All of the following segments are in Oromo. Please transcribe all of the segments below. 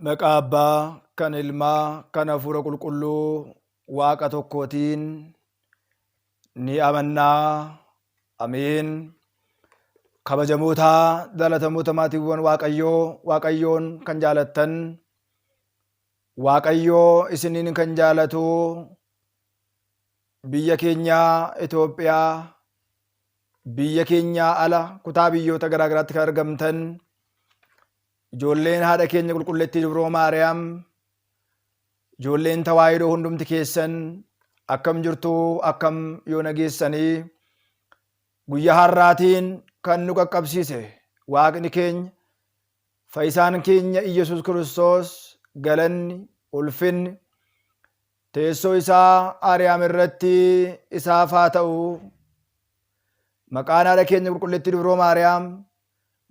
Maqaa Abbaa, kan Ilmaa, kan Hafuura Qulqulluu Waaqa tokkootiin ni amannaa. Ameen. Kabajamoota jaallatamoota maatiiwwan Waaqayyoon kan jaalattan, Waaqayyoo isiniin kan jaalatu, biyya keenya Itoophiyaa, biyya keenya ala kutaa biyyoota garaagaraatti kan argamtan, ijoolleen haadha keenya qulqulleettii Dubroo Maariyaam, ijoolleen tawaahidoo hundumti keessan akkam jirtu, akkam yoo nageessanii, guyyaa har'aatiin kan nu qaqqabsiise Waaqni keenya, Fayyisaan keenya Iyyasuus Kiristoos, galanni, ulfinni, teessoo isaa Aariyaam irratti isaaf haa ta'u. Maqaan haadha keenya qulqulleettii Dubroo Maariyaam,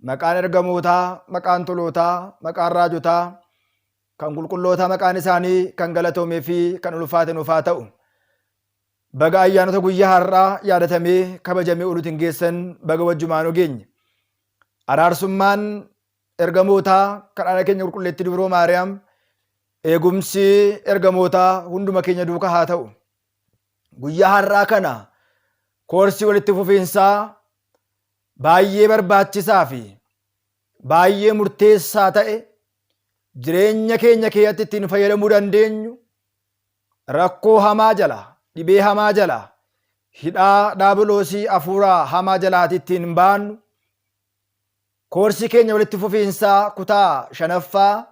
maqaan ergamootaa, maqaan tolootaa, maqaan raajotaa, kan qulqullootaa maqaan isaanii kan galatoomee fi kan ulfaate nuuf haa ta'u. Baga ayyaanota guyyaa har'aa yaadatamee kabajamee oluutiin geessan baga wajjumaan geenye. Araarsummaan ergamootaa kan haadha keenya qulqulleettii Dubroo Maariyaam, eegumsi ergamootaa hunduma keenya duukaa haa ta'u. Guyyaa har'aa kana koorsii walitti fufiinsaa baay'ee barbaachisaa fi baay'ee murteessaa ta'e, jireenya keenya keessatti ittiin fayyadamuu dandeenyu, rakkoo hamaa jala, dhibee hamaa jala, hidhaa daabiloosii hafuuraa hamaa jalaatti ittiin baannu, koorsii keenya walitti fufiinsaa kutaa 5ffaa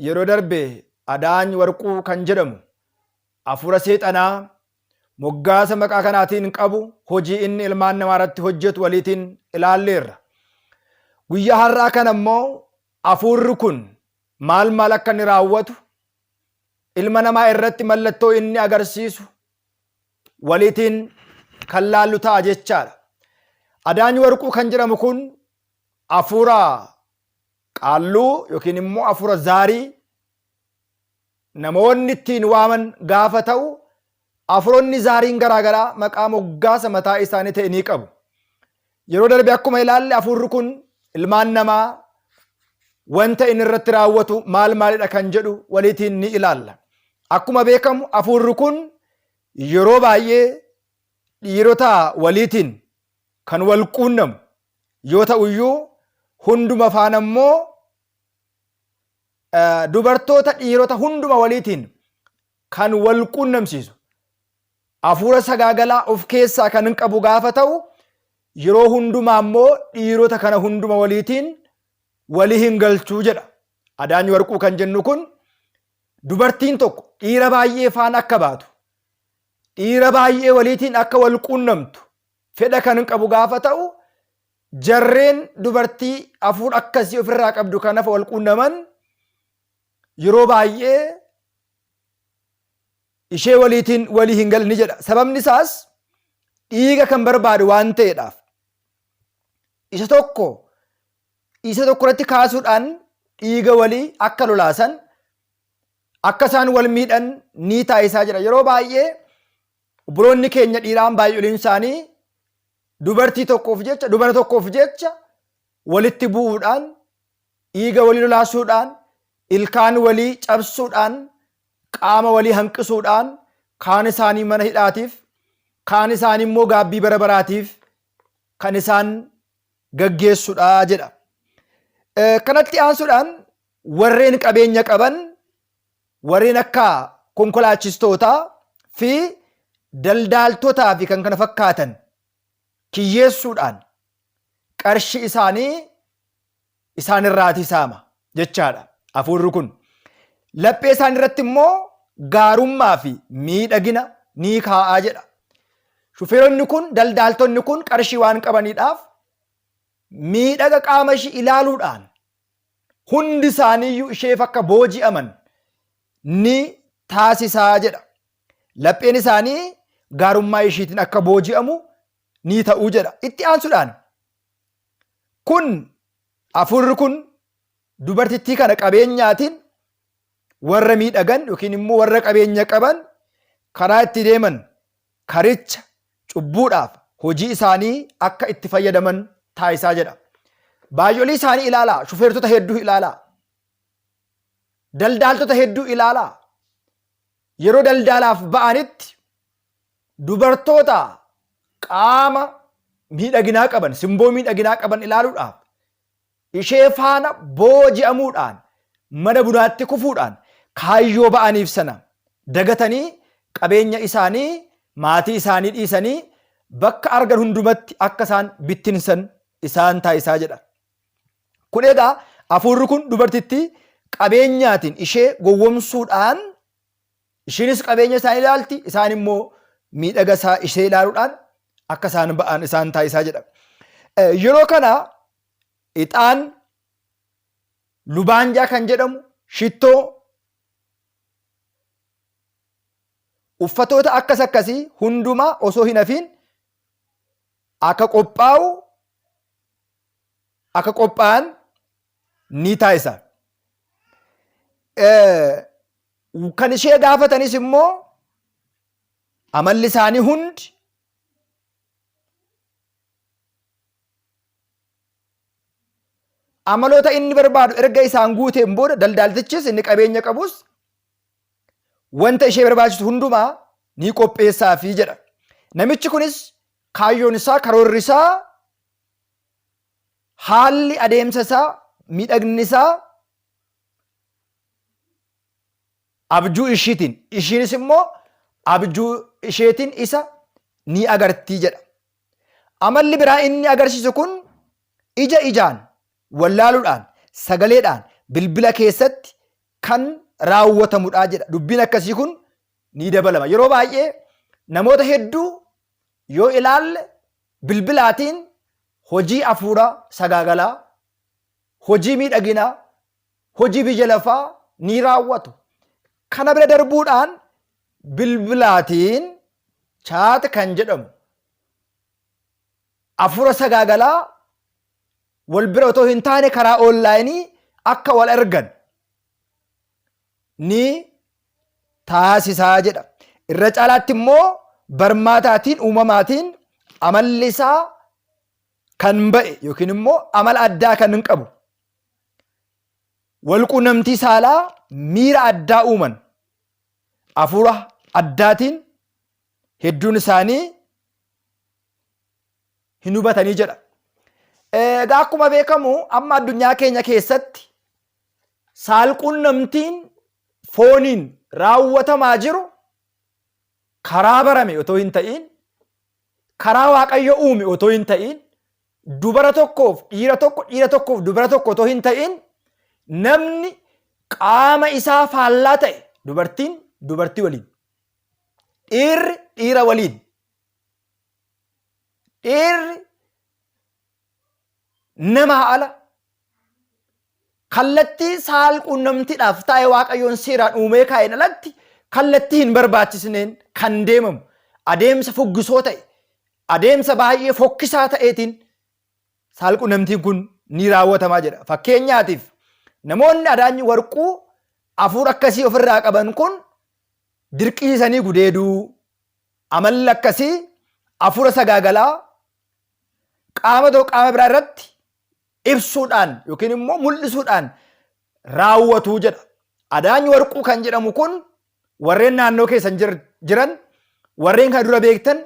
yeroo darbe Adaany Warquu kan jedhamu hafuura seexanaa moggaasa maqaa kanaatiin qabu, hojii inni ilmaan namaa irratti hojjetu waliitiin ilaalleerra. Guyyaa har'aa kana immoo hafuurri kun maal akka inni raawwatu, ilma namaa irratti mallattoo inni agarsiisu waliitiin kan laallu ta'a jechaadha. Adaany Warquu kan jedhamu kun hafuura qaalluu yookiin immoo hafuura zaarii namoonni ittiin waaman gaafa ta'u, hafuuronni zaariin garaagaraa maqaa moggaasa mataa isaanii ta'e ni qabu. Yeroo darbe akkuma ilaalle hafuurri kun ilmaan namaa wanta inni irratti raawwatu maalidha kan jedhu waliitiin ni ilaalla. Akkuma beekamu hafuurri kun yeroo baay'ee dhiirota waliitiin kan wal quunnamu yoo ta'u iyyuu hunduma faana immoo dubartoota dhiirota hunduma waliitiin kan wal quunnamsiisu, hafuura sagaagalaa of keessaa kan hin qabu gaafa ta'u, yeroo hundumaa immoo dhiirota kana hunduma waliitiin walii hin galchuu jedha. Adaany Warquu kan jennu kun dubartiin tokko dhiira baay'ee faana akka baatu, dhiira baay'ee waliitiin akka wal quunnamtu fedha kan hin qabu gaafa ta'u, jarreen dubartii hafuura akkasii ofirraa qabdu kanaaf wal quunnaman yeroo baay'ee ishee waliitiin walii hin galni jedha. Sababni isaas dhiiga kan barbaadu waan ta'eedhaaf. Isa tokko irratti kaasuudhaan dhiiga walii akka lolaasan, akka isaan wal miidhan ni taasisaa jira. Yeroo baay'ee obboloonni keenya dhiiraan baay'een isaanii dubartii tokkoof jecha, dubara tokkoof jecha walitti bu'uudhaan, dhiiga walii lolaasuudhaan, ilkaan walii cabsuudhaan, qaama walii hanqisuudhaan, kaan isaanii mana hidhaatiif, kaan isaanii immoo gaabbii bara baraatiif kan isaan gaggeessudha jedha. Kanatti aansuudhaan warreen qabeenya qaban, warreen akka konkolaachistootaa fi daldaaltotaa fi kan kana fakkaatan kiyyeessuudhaan qarshii isaanii isaanirraatii saama jechaadha. Hafuurri kun laphee isaanii irratti immoo gaarummaa fi miidhagina ni kaa'aa jedha. Shufeeronni kun, daldaaltonni kun qarshii waan qabaniidhaaf miidhaga qaama ishii ilaaluudhaan hundi isaaniiyyuu isheef akka booji'aman ni taasisaa jedha. Lapheen isaanii gaarummaa ishiitiin akka booji'amu ni ta'uu jedha. Itti aansuudhaan Kun afurri kun dubartittii kana qabeenyaatiin warra miidhagan yookiin immoo warra qabeenya qaban karaa itti deeman karicha cubbuudhaaf hojii isaanii akka itti fayyadaman taasisaa jedha. Baay'olii isaanii ilaalaa, shufeertota hedduu ilaalaa, daldaaltota hedduu ilaalaa. Yeroo daldalaaf ba'anitti dubartoota qaama miidhaginaa qaban, simboo miidhaginaa qaban ilaaluudhaaf ishee faana booji'amuudhaan mana bunaatti kufuudhaan kaayyoo ba'aniif sana dagatanii qabeenya isaanii maatii isaanii dhiisanii bakka argan hundumatti akka isaan bittinsan isaan taasisaa jedha. Kun egaa afurri kun dubartittii qabeenyaatiin ishee gowwomsuudhaan ishiinis qabeenya isaan ilaalti, isaan immoo miidhaga isaa ishee ilaaluudhaan akka isaan ba'an isaan taasisaa jedha. Yeroo kana ixaan lubaanjaa kan jedhamu shittoo uffatoota akkas akkasii hundumaa osoo hin hafiin akka qophaa'an ni taasisa. Kan ishee gaafatanis immoo amalli isaanii hundi amaloota inni barbaadu erga isaan guuteen booda daldaltichis inni qabeenya qabus wanta ishee barbaachisu hundumaa ni qopheessaafi jedha. Namichi kunis kaayyoon isaa, karoorri isaa, haalli adeemsa isaa, miidhagni isaa abjuu ishiitiin, ishiinis immoo abjuu isheetiin isa ni agartii jedha. Amalli biraa inni agarsiisu kun ija ijaan wallaaluudhaan, sagaleedhaan, bilbila keessatti kan raawwatamudha jedha. Dubbiin akkasii kun ni dabalama. Yeroo baay'ee namoota hedduu yoo ilaalle bilbilaatiin hojii afuuraa sagaagalaa, hojii miidhaginaa, hojii biyya lafaa ni raawwatu. Kana bira darbuudhaan bilbilaatiin chaata kan jedhamu afuura sagaagalaa wal bira otoo hin taane karaa onlaayinii akka wal argan ni taasisaa jedha. Irra caalaatti immoo barmaataatiin uumamaatiin amalli isaa kan ba'e yookiin immoo amala addaa kan hin qabu walquunnamtii saalaa miira addaa uuman afuura addaatiin hedduun isaanii hin hubatanii jedha. Egaa akkuma beekamu amma addunyaa keenya keessatti saalquunnamtiin fooniin raawwatamaa jiru karaa barame otoo hin ta'in, karaa Waaqayyo uume otoo hin ta'in, dubara tokkoof dhiira tokko, dhiira tokkoof dubara tokko otoo hin ta'in, namni qaama isaa faallaa ta'e dubartiin dubartii waliin, dhiirri dhiira waliin, dhiirri namaa ala kallattii saalquunnamtiidhaaf taa'e Waaqayyoon seeraan uumee kaa'een alatti kallattii hin barbaachisneen kan deemamu adeemsa fuggisoo ta'e, adeemsa baay'ee fokkisaa ta'eetiin saalquunnamtiin kun ni raawwatamaa jedha. Fakkeenyaatiif namoonni adaanyi warquu afuura akkasii ofirraa qaban kun dirqisiisanii gudeeduu, amalli akkasii afuura sagaagalaa qaama tokko qaama biraa irratti ibsuudhaan yookiin immoo mul'isuudhaan raawwatuu jedha. Adaanyi warquu kan jedhamu kun warreen naannoo keessan jiran, warreen kan dura beektan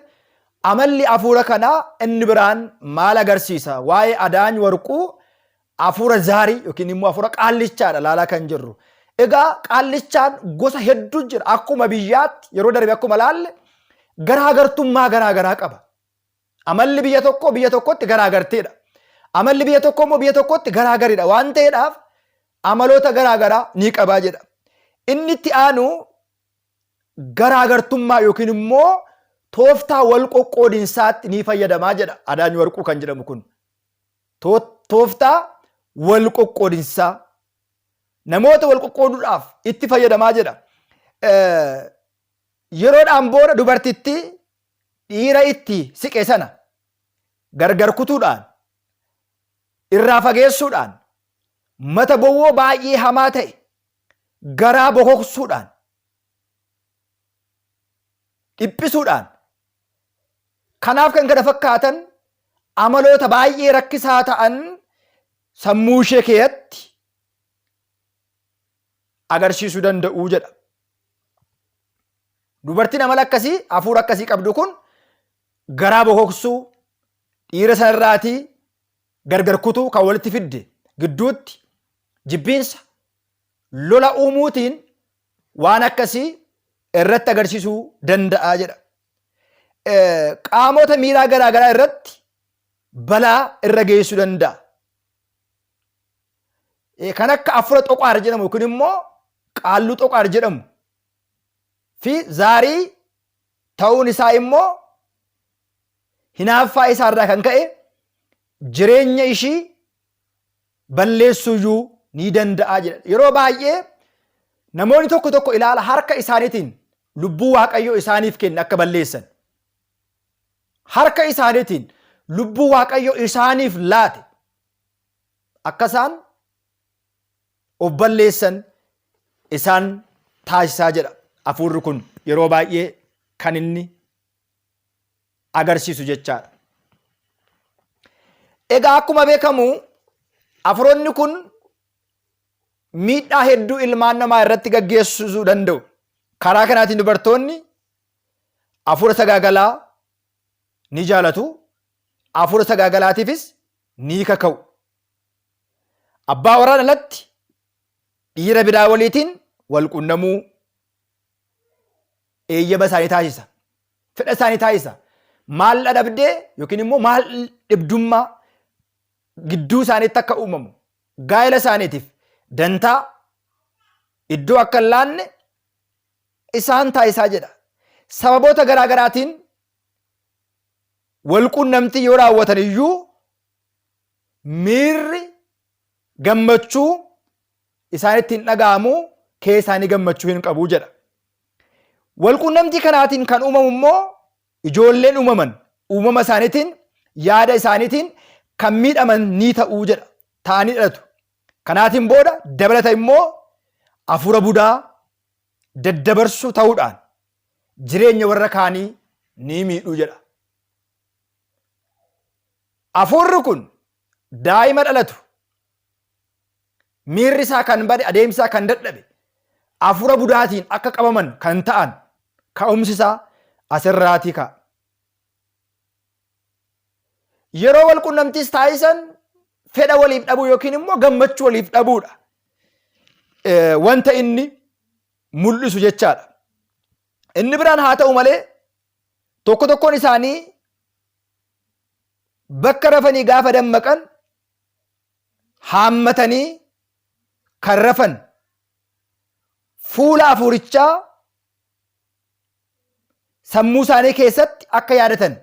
amalli afuura kanaa inni biraan maal agarsiisa? Waa'ee adaanyi warquu afuura zaarii yookiin immoo afuura qaallichaadha laalaa kan jirru. Egaa qaallichaan gosa hedduu jira. Akkuma biyyaatti yeroo darbe akkuma laalle garaagartummaa garaagaraa qaba. Amalli biyya tokkotti garaagarteedha. Amalli biyya tokko immoo biyya tokkotti garaagaridha waan ta'eedhaaf amaloota garaagaraa ni qabaa jedha. Inni itti aanu garaagartummaa yookiin immoo tooftaa wal qoqqoodinsaatti ni fayyadamaa jedha. Adaanyi warquu kan jedhamu kun tooftaa wal qoqqoodinsaa namoota wal qoqqooduudhaaf itti fayyadamaa jedha. Yeroodhaan booda dubartitti dhiira itti siqe sana gargar kutuudhaan irraa fageessuudhaan mata bowwoo baay'ee hamaa ta'e garaa bokoksuudhaan dhiphisuudhaan kanaaf kan kana fakkaatan amaloota baay'ee rakkisaa ta'an sammuu ishee keessatti agarsiisuu danda'u jedha. Dubartiin amala akkasii hafuura akkasii qabdu kun garaa bokoksuu dhiira sanarraatii gargar kutuu kan walitti fidde gidduutti jibbiinsa lola uumuutiin waan akkasii irratti agarsiisuu danda'a jedha. Qaamota miiraa garaa garaa irratti balaa irra geessuu danda'a. Kan akka afura xoqaar jedhamu yookiin immoo qaalluu xoqaar jedhamu fi zaarii ta'uun isaa immoo hinaaffaa isaarraa kan ka'e jireenya ishii balleessuuyyuu ni danda'a jedha. Yeroo baay'ee namoonni tokko tokko ilaala harka isaaniitiin lubbuu Waaqayyoo isaaniif kenne akka balleessan. Harka isaaniitiin lubbuu Waaqayyoo isaaniif laate akka isaan of balleessan isaan taasisaa jedha. Hafuurri kun yeroo baay'ee kan inni agarsiisu jechaadha. Egaa akkuma beekamu hafuuronni kun miidhaa hedduu ilmaan namaa irratti gaggeessuu danda'u. Karaa kanaatiin dubartoonni hafuura sagaagalaa ni jaalatu. Hafuura sagaagalaatiifis ni kaka'u. Abbaa warraan alatti dhiira biraa waliitiin wal qunnamuu eeyyama isaanii taasisa. Fedha isaanii taasisa. Maal dhadhabdee yookiin immoo maal dhibdummaa gidduu isaaniitti akka uumamu gaa'ela isaaniitiif dantaa iddoo akka hin laanne isaan taasisaa jedha. Sababoota garaa garaatiin wal qunnamtii yoo raawwatan iyyuu miirri gammachuu isaanitti hin dhaga'amu keessaanii gammachuu hin qabu jedha. Wal qunnamtii kanaatiin kan uumamu immoo ijoolleen uumaman uumama isaaniitiin yaada isaaniitiin kan miidhaman ni ta'uu jedha. Ta'anii dhalatu. Kanaatiin booda dabalata immoo hafuura budaa daddabarsuu ta'uudhaan jireenya warra kaanii ni miidhuu jedha. Hafuurri kun daa'ima dhalatu miirri isaa kan bade adeemsi isaa kan dadhabe hafuura budaatiin akka qabaman kan ta'an ka'umsi isaa asirraatii ka'a. Yeroo wal qunnamtiis taasisan fedha waliif dhabuu yookiin immoo gammachuu waliif dhabuudha. Wanta inni mul'isu jechaadha. Inni biraan haa ta'u malee tokko tokkoon isaanii bakka rafanii gaafa dammaqan haammatanii kan rafan fuula hafuurichaa sammuu isaanii keessatti akka yaadatan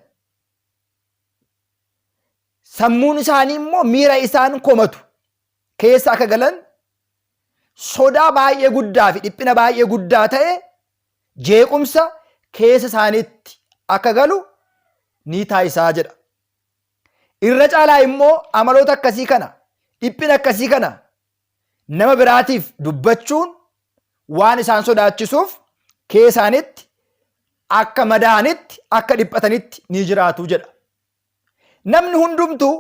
sammuun isaanii immoo miira isaan komatu keessa akka galan sodaa baay'ee guddaa fi dhiphina baay'ee guddaa ta'e jeequmsa keessa isaaniitti akka galu ni taasisaa jedha. Irra caalaa immoo amaloota akkasii kana dhiphina akkasii kana nama biraatiif dubbachuun waan isaan sodaachisuuf keessa isaaniitti akka madaanitti akka dhiphatanitti ni jiraatu jedha. Namni hundumtuu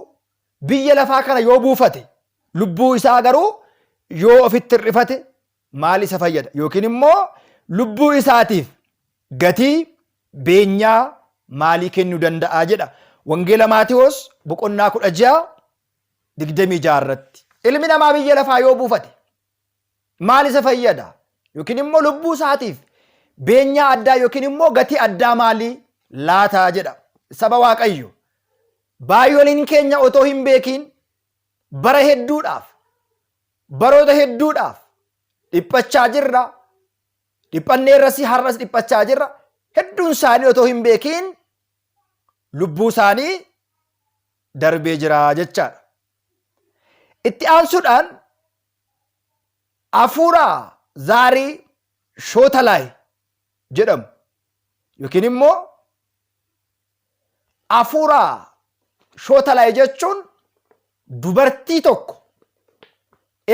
biyya lafaa kana yoo buufate lubbuu isaa garuu yoo ofitti hir'ifate maal isa fayyada? Yookiin immoo lubbuu isaatiif gatii beenyaa maalii kennuu danda'a jedha. Wangeela Maatiyoos boqonnaa 16:26 irratti. Ilmi namaa biyya lafaa yoo buufate maal isa fayyada? Yookiin immoo lubbuu isaatiif beenyaa addaa yookiin immoo gatii addaa maalii laataa jedha. Saba Waaqayyo baay'ooliin keenya otoo hin beekiin bara hedduudhaaf baroota hedduudhaaf dhiphachaa jirra. Dhiphanneerras har'as dhiphachaa jirra. Hedduun isaanii otoo hin beekiin lubbuu isaanii darbee jira jechaadha. Itti aansuudhaan hafuura zaarii shootalaay jedhamu yookiin immoo hafuura shootalaay jechuun dubartii tokko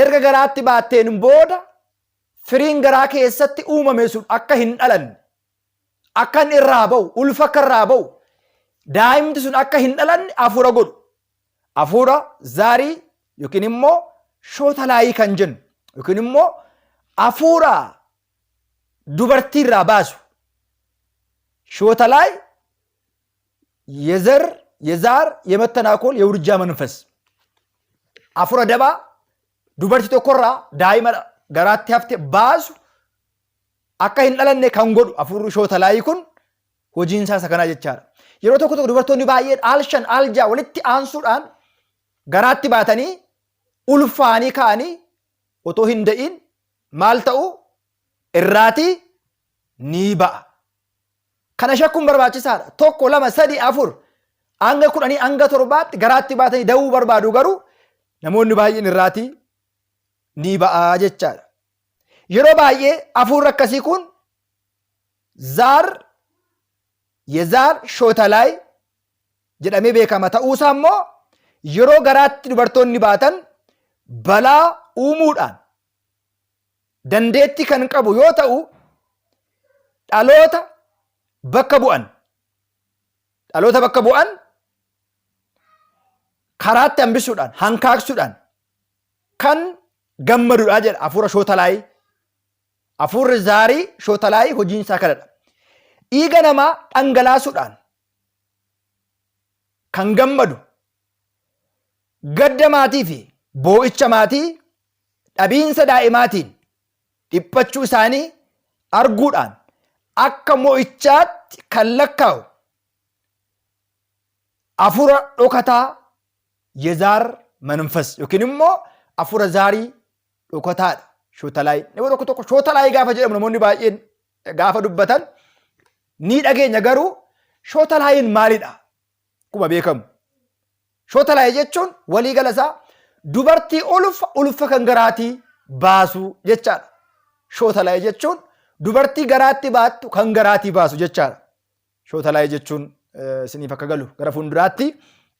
erga garaatti baatteen booda firiin garaa keessatti uumame sun akka hin dhalanne, akka inni irraa ba'u, ulfa akka irraa ba'u, daa'imti sun akka hin dhalanne hafuura godhu. Hafuura zaarii yookiin immoo shootalaayii kan jennu yookiin immoo hafuura dubartii irraa baasu. ሾተላይ የዛር የመተናኮል የውርጃ መንፈስ አፉረ ደባ ዱበርቲ tokkorra daa'ima garaatti hafte baasu akka hin dhalanne kan godhu afurri shootalaay kun hojiin isaa kana jechaadha. Yeroo tokko dubartoonni baay'een alshan aljaa walitti aansuudhaan garaatti baatanii ulfaanii ka'anii otoo hin da'in maal ta'u irraati ni ba'a. Kana shakkuun barbaachisaadha. Tokko lama sadi afur hanga kudhanii hanga torbaatti garaatti baatanii da'uu barbaadu garuu namoonni baay'een irraati ni ba'a jechaadha. Yeroo baay'ee afurri akkasii kun yezaar shootalaay jedhamee beekama ta'uusaa immoo yeroo garaatti dubartoonni baatan balaa uumuudhaan dandeettii kan qabu yoo ta'u dhaloota bakka bu'an karaatti hambisuudhaan hankaaksuudhaan kan gammadudha jedha afura shootalaay. Afurri zaarii shootalaay hojiin isaa kanadha. Dhiiga namaa dhangalaasuudhaan kan gammadu gadda maatii fi boo'icha maatii dhabiinsa daa'imaatiin dhiphachuu isaanii arguudhaan akka mo'ichaatti kan lakkaa'u afura dhokataa yezaar manfas yookiin immoo afura zaarii dhokataadha shootalaay. Nama tokko shootalaay gaafa jedhamu namoonni baay'een gaafa dubbatan ni dhageenya garuu shootalaayin maalidha? Akkuma beekamu shootalaay jechuun walii galasaa dubartii ulfa kan garaatii baasu jechaadha. Shootalaay jechuun dubartii garaatti baattu kan garaatii baasu jechaadha. Shootalaay jechuun isiniif akka galu gara fuulduraatti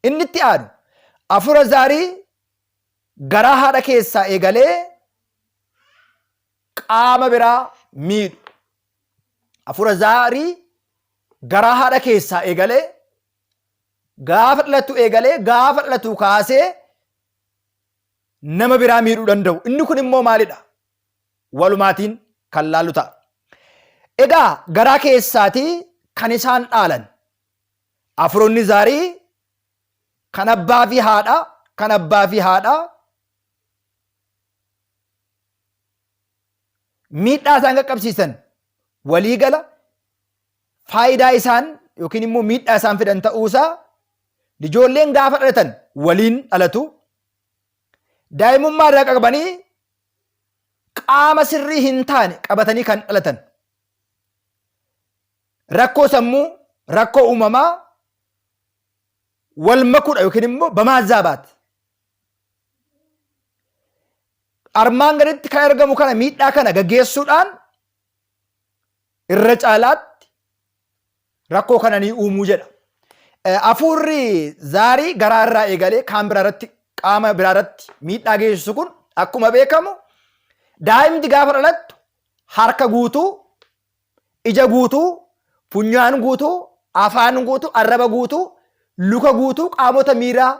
inni itti aanu afura zaarii garaa haadha keessaa eegalee qaama biraa miidhu. Afura zaarii garaa haadha keessaa eegalee gaafa dhalatu kaasee nama biraa miidhuu danda'u. Inni kun immoo maalidha? Walumaatiin kan laallu ta'a. Egaa garaa keessaatii kan isaan dhaalan afuroonni zaarii kan abbaa fi haadha miidhaa isaan qaqqabsiisan waliigala faayidaa isaan yookiin immoo miidhaa isaan fidan ta'uusaa ijoolleen gaafa dhalatan waliin dhalatu. Daa'imummaa irraa qabanii qaama sirrii hin taane qabatanii kan dhalatan. Rakkoo sammuu, rakkoo uumamaa wal makuudha yookiin immoo bamaazzaabaati. Armaan gaditti kan argamu kana miidhaa kana gaggeessuudhaan irra caalaatti rakkoo kana ni uumuu jedha. Afurri zaarii garaa irraa eegalee qaama biraa irratti miidhaa geessisu kun akkuma beekamu daa'imti gaafa dhalattu harka guutuu, ija guutuu, funyaan guutuu, afaan guutuu, arraba guutuu, luka guutuu, qaamota miiraa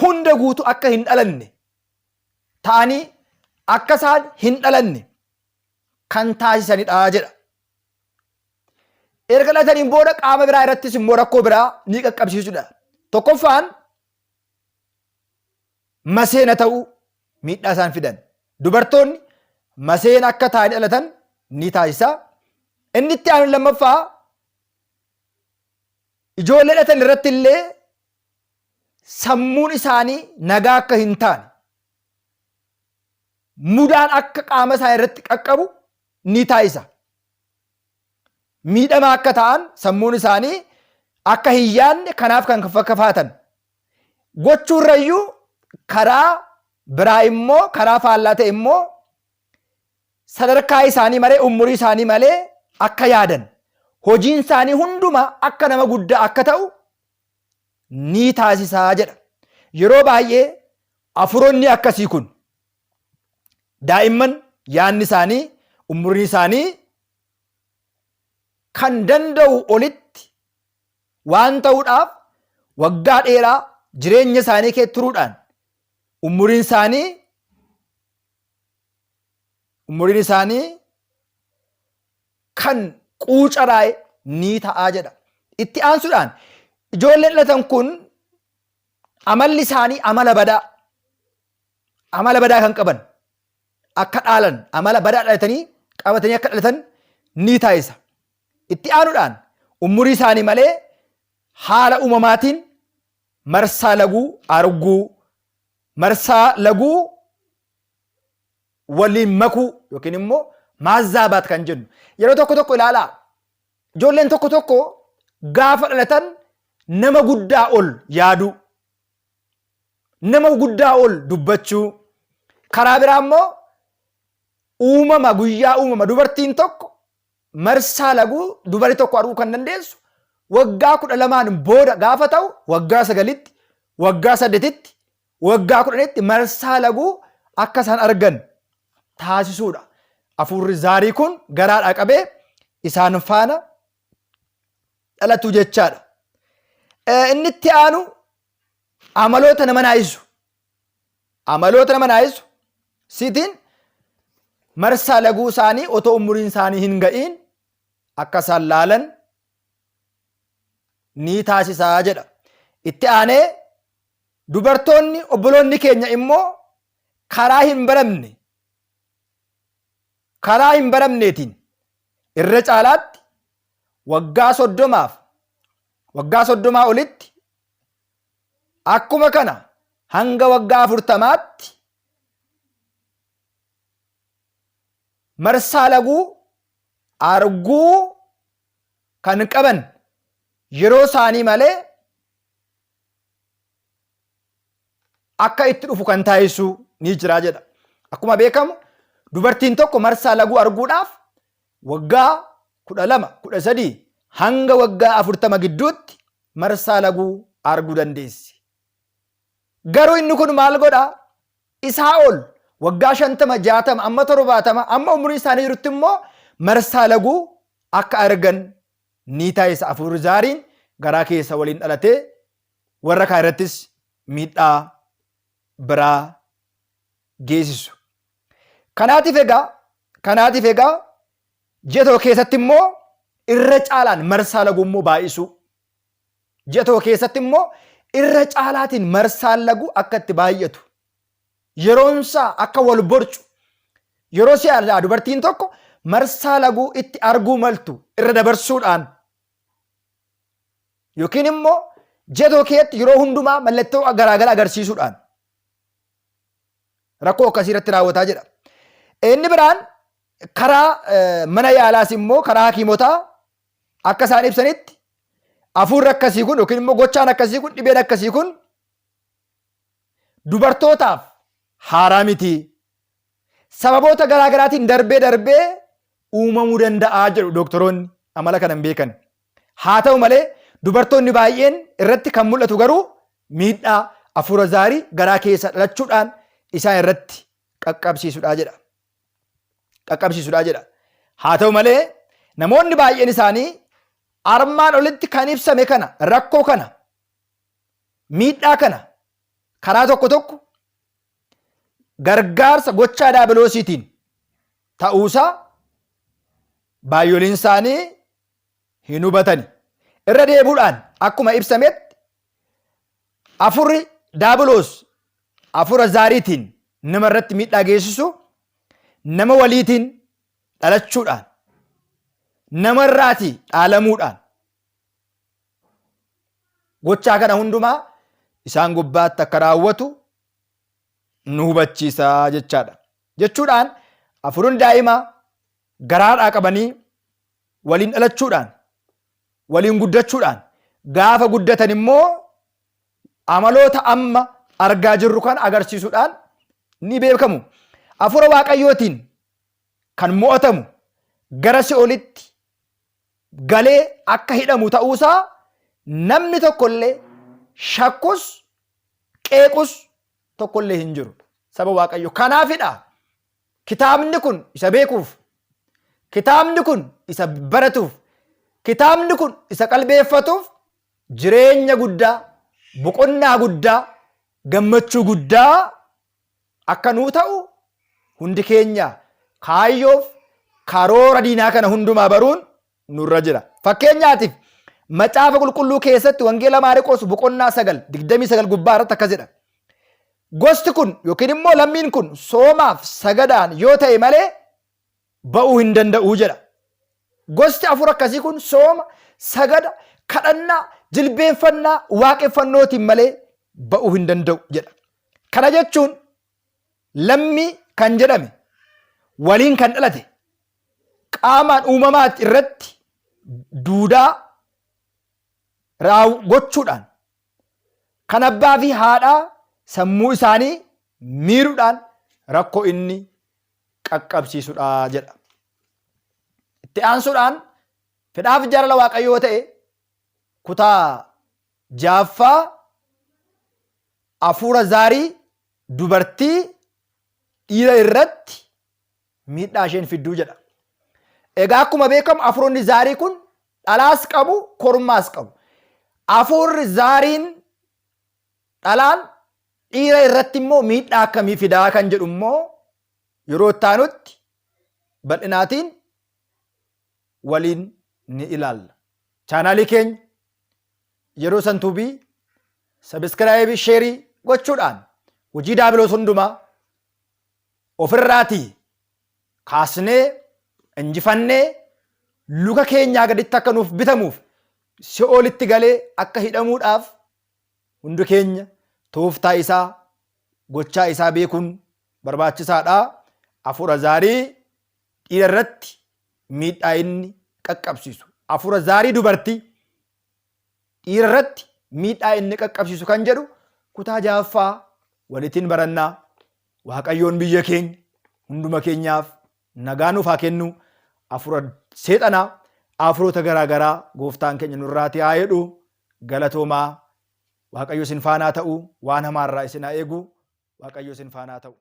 hunda guutuu akka hin dhalanne ta'anii akka isaan hin dhalanne kan taasisanidha jedha. Erga dhalataniin booda qaama biraa irrattis immoo rakkoo biraa ni qaqqabsiisudha. Tokkoffaan maseena ta'uu miidhaa isaan fidan. Dubartoonni maseena akka ta'anii dhalatan ni taasisa. Inni itti aanu lammaffaa ijoollee dhalatan irratti illee sammuun isaanii nagaa akka hin taane mudaan akka qaama isaa irratti qaqqabu ni taasisa. Miidhamaa akka ta'an sammuun isaanii akka hin yaadne kanaaf kan fakkaatan gochuurrayyuu karaa biraa immoo karaa faallaa ta'e immoo sadarkaa isaanii malee umurii isaanii malee akka yaadan hojiin isaanii hundumaa akka nama guddaa akka ta'u ni taasisaa jedha. Yeroo baay'ee afuroonni akkasii kun daa'imman yaanni isaanii umuriin isaanii kan danda'u olitti waan ta'uudhaaf waggaa dheeraa jireenya isaanii keessa turuudhaan umuriin isaanii kan quucaraa'e ni ta'aa jedha. Itti aansuudhaan ijoolleen dhalatan kun amalli isaanii amala badaa kan qaban akka dhaalan amala badaa dhalatanii qabatanii akka dhalatan ni taasisa. Itti aanuudhaan umurii isaanii malee haala uumamaatiin marsaa laguu arguu, marsaa laguu waliin makuu yookiin immoo maazaabaat kan jennu yeroo tokko ilaalaa. Ijoolleen tokko gaafa dhalatan nama guddaa ol yaaduu, nama guddaa ol dubbachuu, karaa biraa immoo guyyaa uumama dubartiin tokko marsaa laguu dubartii tokko arguu kan dandeessu waggaa 12 booda gaafa ta'u waggaa 9tti, waggaa 8tti, waggaa 10tti marsaa laguu akka isaan argan taasisuudha. Hafuurri zaarii kun garaadhaa qabee isaan faana dhalatu jechaadha. Inni itti aanu amaloota nama naayisu sitiin marsaa laguu isaanii otoo umuriin isaanii hin ga'iin akka isaan laalan ni taasisaa jedha. Itti aanee dubartoonni obboloonni keenya immoo karaa hin baramneetiin irra caalaatti waggaa 30 olitti akkuma kana hanga waggaa 40tti marsaa laguu arguu kan qaban yeroo isaanii malee akka itti dhufu kan taasisu ni jira jedha. Akkuma beekamu dubartiin tokko marsaa laguu arguudhaaf waggaa 12, 13 hanga waggaa 40 gidduutti marsaa laguu arguu dandeessi. Garuu inni kun maal godhaa? Isaa ol waggaa 50, 60 amma 70 amma umurii isaanii jirutti immoo marsaa laguu akka argan ni taasisa. Hafuurri zaariin garaa keessa waliin dhalatee warra kaan irrattis miidhaa biraa geessisu. Kanaatiif egaa ji'a tokko keessatti immoo irra caalaan marsaa laguu immoo baay'isu. Ji'a tokko keessatti immoo irra caalaatiin marsaan laguu akka itti baay'atu. Yeroonsaa akka wal borcu. Yeroo si'aadhaa dubartiin tokko marsaa laguu itti arguu maltu irra dabarsuudhaan yookiin immoo ji'a tokko keessatti yeroo hundumaa mallattoo garaagaraa agarsiisuudhaan rakkoo akkasii irratti raawwataa jedha. Inni biraan karaa mana yaalaas immoo karaa hakiimotaa akka isaan ibsanitti hafuurri akkasii kun yookiin immoo gochaan akkasii kun dhibeen akkasii kun dubartootaaf haaraa miti. Sababoota garaagaraatiin darbee uumamuu danda'a jedhu doktoroonni amala kana hin beekan. Haa ta'u malee dubartoonni baay'een irratti kan mul'atu garuu miidhaa hafuura zaarii garaa keessa dhalachuudhaan isaan irratti qaqqabsiisudha jedha. Haa ta'u malee namoonni baay'een isaanii armaan olitti kan ibsame kana rakkoo kana miidhaa kana karaa tokko gargaarsa gochaa daabiloosiitiin ta'uusaa baay'ooliin isaanii hin hubatani. Irra deebuudhaan akkuma ibsametti hafuurri daabiloos hafuura zaariitiin nama irratti miidhaa geessisu nama waliitiin dhalachuudhaan nama irraatii dhaalamuudhaan gochaa kana hundumaa isaan gubbaatti akka raawwatu nu hubachiisaa jechaadha. Jechuudhaan hafuurri daa'imaa garaadhaa qabanii waliin dhalachuudhaan waliin guddachuudhaan gaafa guddatan immoo amaloota amma argaa jirru kan agarsiisuudhaan ni beekamu. Hafuura waaqayyootiin kan mo'atamu gara si'oolitti galee akka hidhamu ta'uusaa namni tokkollee shakkus qeequs tokkollee hin jiru saba Waaqayyo. Kanaafidha kitaabni kun isa beekuuf, kitaabni kun isa baratuuf, kitaabni kun isa qalbeeffatuuf jireenya guddaa, boqonnaa guddaa, gammachuu guddaa akka nuu ta'u hundi keenya kaayyoof karoora diinaa kana hundumaa baruun nurra jira. Fakkeenyaatiif macaafa qulqulluu keessatti wangeela Maarqos boqonnaa 9:29 gubbaa irratti akkas jedha. Gosti kun yookiin immoo lammiin kun soomaaf sagadaan yoo ta'e malee ba'uu hin danda'u jedha. Gosti afur akkasii kun sooma, sagada, kadhannaa, jilbeenfannaa, waaqeffannootiin malee ba'uu hin danda'u jedha. Kana jechuun lammii kan jedhame waliin kan dhalate qaamaan uumamaatti irratti duudaa gochuudhaan kan abbaa fi haadhaa sammuu isaanii miiruudhaan rakkoo inni qaqqabsiisudha jedha. Itti aansuudhaan fedhaaf jaalala Waaqayyoo ta'e kutaa 6ffaa hafuura zaarii dubartii dhiira irratti miidhaa isheen fidduu jedha. Egaa akkuma beekamu hafuuronni zaarii kun dhalaas qabu, kormaas qabu. Hafuurri zaariin dhalaan dhiira irratti immoo miidhaa akkamii fidaa kan jedhu immoo yeroo itti aanutti bal'inaatiin waliin ni ilaalla. Chaanaalii keenya yeroo santuubii sabiskiraayibii sheerii gochuudhaan hojii daabiloos hundumaa ofirraatii kaasnee injifannee luka keenyaa gaditti akka nuuf bitamuuf si'oolitti galee akka hidhamuudhaaf hundi keenya tooftaa isaa gochaa isaa beekuun barbaachisaadha. Hafuura zaarii dhiira irratti miidhaa inni qaqqabsiisu, hafuura zaarii dubartii dhiira irratti miidhaa inni qaqqabsiisu kan jedhu kutaa 6ffaa waliin barannaa. Waaqayyoon biyya keenya hunduma keenyaaf nagaa nuuf haa kennu. Hafuura seexanaa, hafuurota garaagaraa gooftaan keenya nurraa haa eegu. Galatoomaa. Waaqayyo isin faanaa ta'u, waan hamaarraa isin haa eegu. Waaqayyo isin faanaa ta'u.